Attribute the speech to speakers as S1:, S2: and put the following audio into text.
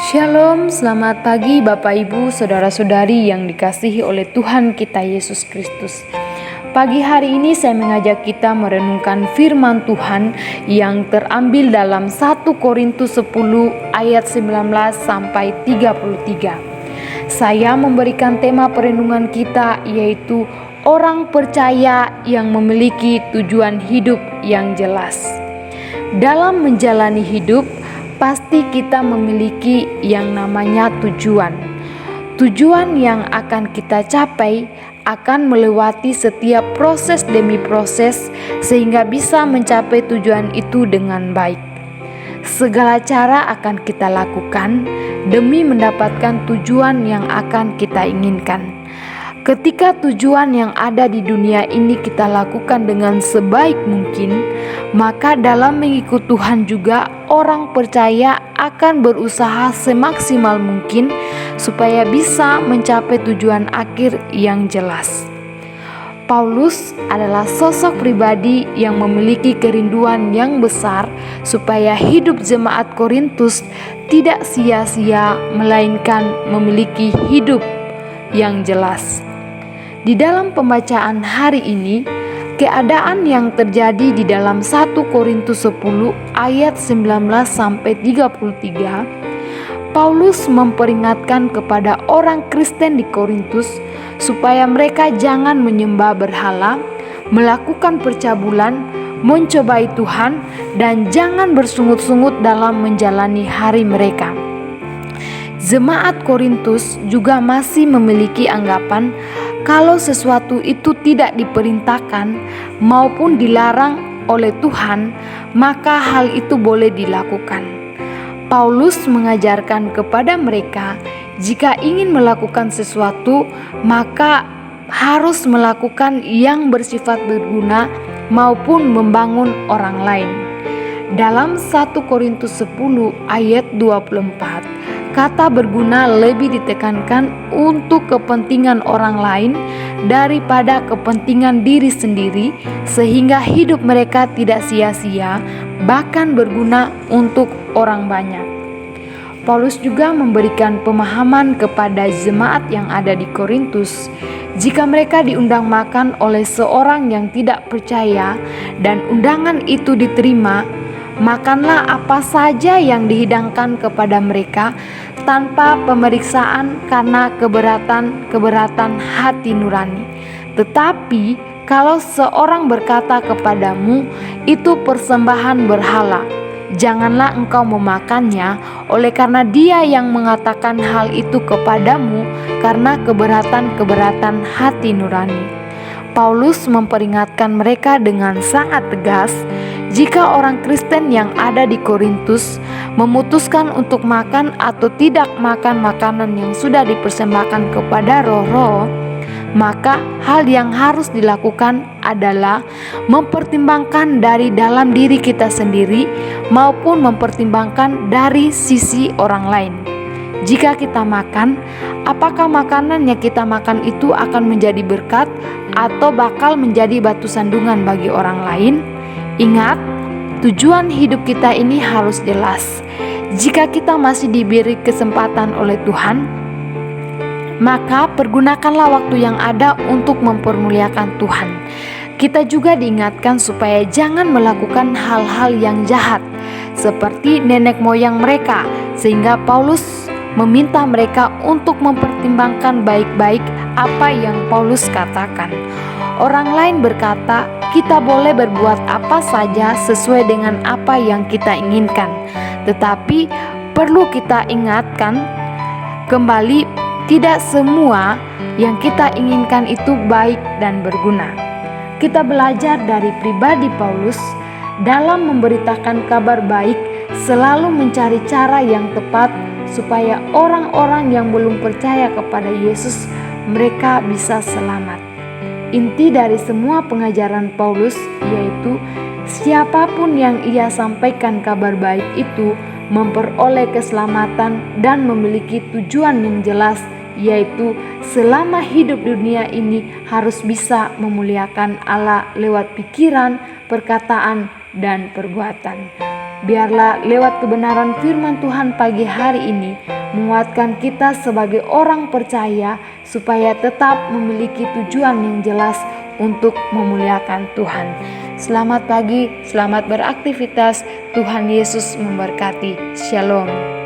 S1: Shalom, selamat pagi Bapak Ibu, Saudara-saudari yang dikasihi oleh Tuhan kita Yesus Kristus. Pagi hari ini saya mengajak kita merenungkan firman Tuhan yang terambil dalam 1 Korintus 10 ayat 19 sampai 33. Saya memberikan tema perenungan kita yaitu orang percaya yang memiliki tujuan hidup yang jelas. Dalam menjalani hidup, pasti kita memiliki yang namanya tujuan. Tujuan yang akan kita capai akan melewati setiap proses demi proses sehingga bisa mencapai tujuan itu dengan baik. Segala cara akan kita lakukan demi mendapatkan tujuan yang akan kita inginkan. Ketika tujuan yang ada di dunia ini kita lakukan dengan sebaik mungkin, maka dalam mengikut Tuhan juga orang percaya akan berusaha semaksimal mungkin supaya bisa mencapai tujuan akhir yang jelas. Paulus adalah sosok pribadi yang memiliki kerinduan yang besar supaya hidup jemaat Korintus tidak sia-sia melainkan memiliki hidup yang jelas. Di dalam pembacaan hari ini, keadaan yang terjadi di dalam 1 Korintus 10 ayat 19 sampai 33, Paulus memperingatkan kepada orang Kristen di Korintus supaya mereka jangan menyembah berhala, melakukan percabulan, mencobai Tuhan, dan jangan bersungut-sungut dalam menjalani hari mereka. Jemaat Korintus juga masih memiliki anggapan kalau sesuatu itu tidak diperintahkan maupun dilarang oleh Tuhan, maka hal itu boleh dilakukan. Paulus mengajarkan kepada mereka, jika ingin melakukan sesuatu, maka harus melakukan yang bersifat berguna maupun membangun orang lain. Dalam 1 Korintus 10 ayat 24, kata berguna lebih ditekankan untuk kepentingan orang lain daripada kepentingan diri sendiri, sehingga hidup mereka tidak sia-sia, bahkan berguna untuk orang banyak. Paulus juga memberikan pemahaman kepada jemaat yang ada di Korintus, jika mereka diundang makan oleh seorang yang tidak percaya dan undangan itu diterima, makanlah apa saja yang dihidangkan kepada mereka tanpa pemeriksaan karena keberatan hati nurani. Tetapi kalau seorang berkata kepadamu, itu persembahan berhala, janganlah engkau memakannya, oleh karena dia yang mengatakan hal itu kepadamu karena keberatan hati nurani. Paulus memperingatkan mereka dengan sangat tegas, jika orang Kristen yang ada di Korintus memutuskan untuk makan atau tidak makan makanan yang sudah dipersembahkan kepada roh-roh, maka hal yang harus dilakukan adalah mempertimbangkan dari dalam diri kita sendiri maupun mempertimbangkan dari sisi orang lain. Jika kita makan, apakah makanan yang kita makan itu akan menjadi berkat atau bakal menjadi batu sandungan bagi orang lain? Ingat, tujuan hidup kita ini harus jelas. Jika kita masih diberi kesempatan oleh Tuhan, maka pergunakanlah waktu yang ada untuk mempermuliakan Tuhan. Kita juga diingatkan supaya jangan melakukan hal-hal yang jahat seperti nenek moyang mereka, sehingga Paulus meminta mereka untuk mempertimbangkan baik-baik apa yang Paulus katakan. Orang lain berkata, kita boleh berbuat apa saja sesuai dengan apa yang kita inginkan. Tetapi perlu kita ingatkan kembali, tidak semua yang kita inginkan itu baik dan berguna. Kita belajar dari pribadi Paulus dalam memberitakan kabar baik, selalu mencari cara yang tepat supaya orang-orang yang belum percaya kepada Yesus, mereka bisa selamat. Inti dari semua pengajaran Paulus yaitu siapapun yang ia sampaikan kabar baik itu memperoleh keselamatan dan memiliki tujuan yang jelas, yaitu selama hidup dunia ini harus bisa memuliakan Allah lewat pikiran, perkataan, dan perbuatan. Biarlah lewat kebenaran firman Tuhan pagi hari ini menguatkan kita sebagai orang percaya supaya tetap memiliki tujuan yang jelas untuk memuliakan Tuhan. Selamat pagi, selamat beraktivitas. Tuhan Yesus memberkati. Shalom.